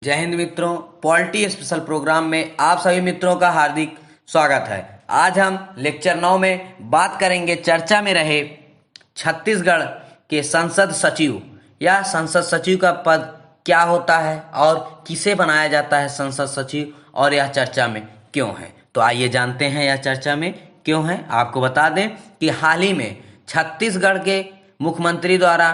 जय हिंद मित्रों, polity special programme में आप सभी मित्रों का हार्दिक स्वागत है। आज हम लेक्चर 9 में बात करेंगे चर्चा में रहे छत्तीसगढ़ के संसद सचिव या संसद सचिव का पद क्या होता है और किसे बनाया जाता है संसद सचिव और यह चर्चा में क्यों है। तो आइए जानते हैं यह चर्चा में क्यों है। आपको बता दें कि हाल ही में छत्तीसगढ़ के मुख्यमंत्री द्वारा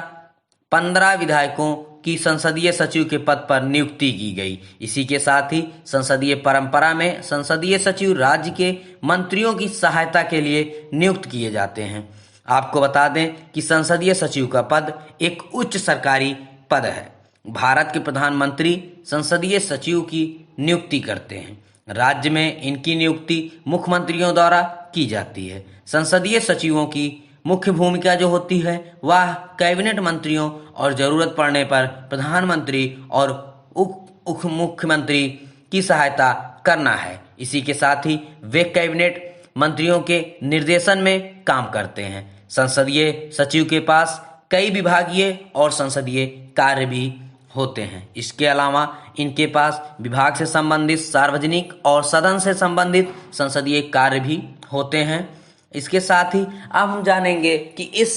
15 विधायकों की संसदीय सचिव के पद पर नियुक्ति की गई। इसी के साथ ही संसदीय परंपरा में संसदीय सचिव राज्य के मंत्रियों की सहायता के लिए नियुक्त किए जाते हैं। आपको बता दें कि संसदीय सचिव का पद एक उच्च सरकारी पद है। भारत के प्रधानमंत्री संसदीय सचिव की नियुक्ति करते हैं। राज्य में इनकी नियुक्ति मुख्यमंत्रियों द्वारा की जाती है। संसदीय सचिवों की मुख्य भूमिका जो होती है वह कैबिनेट मंत्रियों और जरूरत पड़ने पर प्रधानमंत्री और उप मुख्यमंत्री की सहायता करना है। इसी के साथ ही वे कैबिनेट मंत्रियों के निर्देशन में काम करते हैं। संसदीय सचिव के पास कई विभागीय और संसदीय कार्य भी होते हैं। इसके अलावा इनके पास विभाग से संबंधित सार्वजनिक और सदन से संबंधित संसदीय कार्य भी होते हैं। इसके साथ ही अब हम जानेंगे कि इस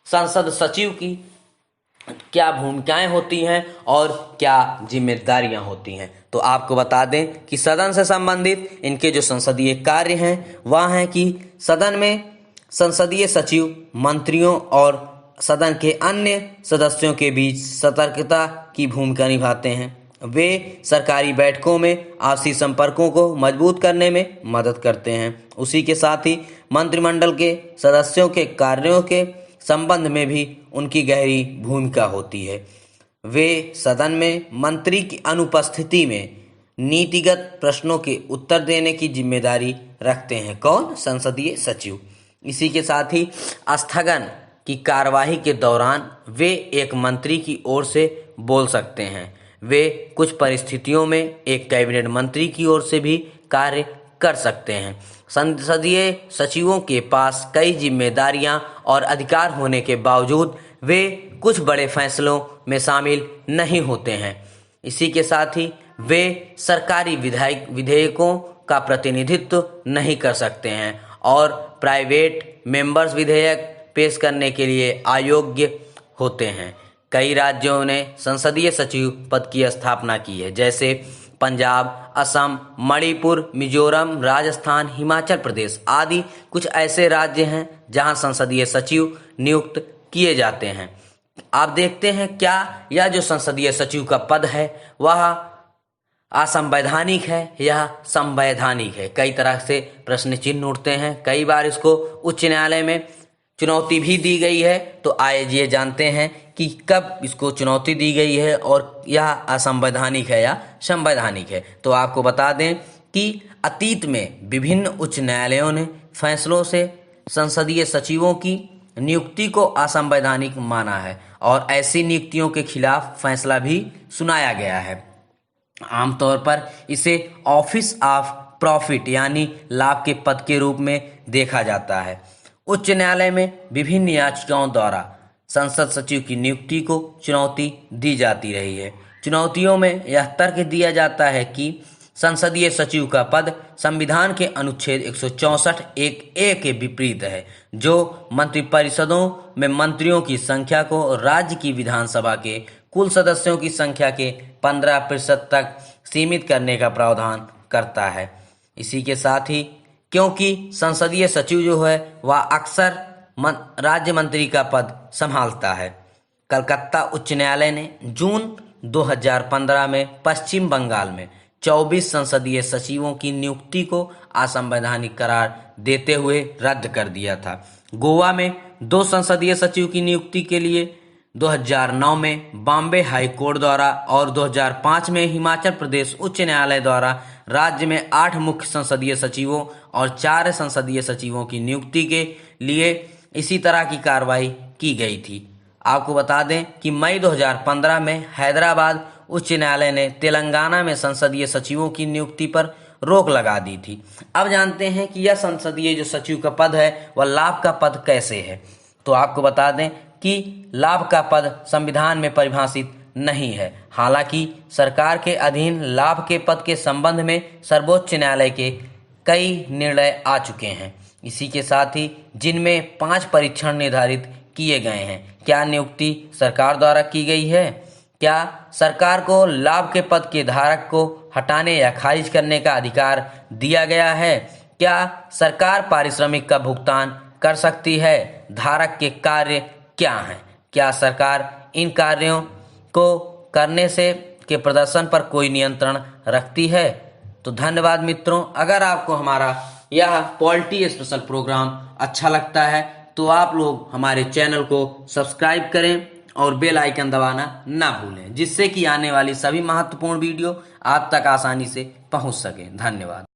संसद सचिव की क्या भूमिकाएं होती हैं और क्या जिम्मेदारियां होती हैं। तो आपको बता दें कि सदन से संबंधित इनके जो संसदीय कार्य हैं वह हैं कि सदन में संसदीय सचिव मंत्रियों और सदन के अन्य सदस्यों के बीच सतर्कता की भूमिका निभाते हैं। वे सरकारी बैठकों में आपसी संपर्कों को मजबूत करने में मदद करते हैं। उसी के साथ ही मंत्रिमंडल के सदस्यों के कार्यों के संबंध में भी उनकी गहरी भूमिका होती है। वे सदन में मंत्री की अनुपस्थिति में नीतिगत प्रश्नों के उत्तर देने की जिम्मेदारी रखते हैं। कौन? संसदीय सचिव। इसी के साथ ही स्थगन की कार्यवाही के दौरान वे एक मंत्री की ओर से बोल सकते हैं। वे कुछ परिस्थितियों में एक कैबिनेट मंत्री की ओर से भी कार्य कर सकते हैं। संसदीय सचिवों के पास कई जिम्मेदारियां और अधिकार होने के बावजूद वे कुछ बड़े फैसलों में शामिल नहीं होते हैं। इसी के साथ ही वे सरकारी विधेयकों का प्रतिनिधित्व नहीं कर सकते हैं और प्राइवेट मेंबर्स विधेयक पेश करने के लिए अयोग्य होते हैं। कई राज्यों ने संसदीय सचिव पद की स्थापना की है, जैसे पंजाब, असम, मणिपुर, मिजोरम, राजस्थान, हिमाचल प्रदेश आदि कुछ ऐसे राज्य हैं जहां संसदीय सचिव नियुक्त किए जाते हैं। आप देखते हैं क्या यह जो संसदीय सचिव का पद है वह असंवैधानिक है या संवैधानिक है। कई तरह से प्रश्न चिन्ह उठते हैं। कई बार इसको उच्च न्यायालय में चुनौती भी दी गई है। तो आइए जानते हैं कि कब इसको चुनौती दी गई है और यह असंवैधानिक है या संवैधानिक है। तो आपको बता दें कि अतीत में विभिन्न उच्च न्यायालयों ने फैसलों से संसदीय सचिवों की नियुक्ति को असंवैधानिक माना है और ऐसी नियुक्तियों के खिलाफ फैसला भी सुनाया गया है। आमतौर पर इसे ऑफिस ऑफ प्रॉफिट यानी लाभ के पद के रूप में देखा जाता है। उच्च न्यायालय में विभिन्न याचिकाओं द्वारा संसद सचिव की नियुक्ति को चुनौती दी जाती रही है। चुनौतियों में यह तर्क दिया जाता है कि संसदीय सचिव का पद संविधान के अनुच्छेद 164(1)(a) के विपरीत है, जो मंत्रिपरिषदों में मंत्रियों की संख्या को राज्य की विधानसभा के कुल सदस्यों की संख्या के 15% तक सीमित करने का प्रावधान करता है। इसी के साथ ही क्योंकि संसदीय सचिव जो है वह अक्सर राज्य मंत्री का पद संभालता है, कलकत्ता उच्च न्यायालय ने जून 2015 में पश्चिम बंगाल में 24 संसदीय सचिवों की नियुक्ति को असंवैधानिक करार देते हुए रद्द कर दिया था। गोवा में 2 संसदीय सचिव की नियुक्ति के लिए 2009 में बॉम्बे हाई कोर्ट द्वारा और 2005 में हिमाचल प्रदेश उच्च न्यायालय द्वारा राज्य में 8 मुख्य संसदीय सचिवों और 4 संसदीय सचिवों की नियुक्ति के लिए इसी तरह की कार्रवाई की गई थी। आपको बता दें कि मई 2015 में हैदराबाद उच्च न्यायालय ने तेलंगाना में संसदीय सचिवों की नियुक्ति पर रोक लगा दी थी। अब जानते हैं कि यह संसदीय जो सचिव का पद है वह लाभ का पद कैसे है। तो आपको बता दें कि लाभ का पद संविधान में परिभाषित नहीं है। हालांकि सरकार के अधीन लाभ के पद के संबंध में सर्वोच्च न्यायालय के कई निर्णय आ चुके हैं। इसी के साथ ही जिनमें 5 परीक्षण निर्धारित किए गए हैं। क्या नियुक्ति सरकार द्वारा की गई है? क्या सरकार को लाभ के पद के धारक को हटाने या खारिज करने का अधिकार दिया गया है? क्या सरकार पारिश्रमिक का भुगतान कर सकती है? धारक के कार्य क्या हैं? क्या सरकार इन कार्यों को करने से के प्रदर्शन पर कोई नियंत्रण रखती है? तो धन्यवाद मित्रों। अगर आपको हमारा यह पॉलिटी स्पेशल प्रोग्राम अच्छा लगता है तो आप लोग हमारे चैनल को सब्सक्राइब करें और बेल आइकन दबाना ना भूलें, जिससे कि आने वाली सभी महत्वपूर्ण वीडियो आप तक आसानी से पहुंच सके। धन्यवाद।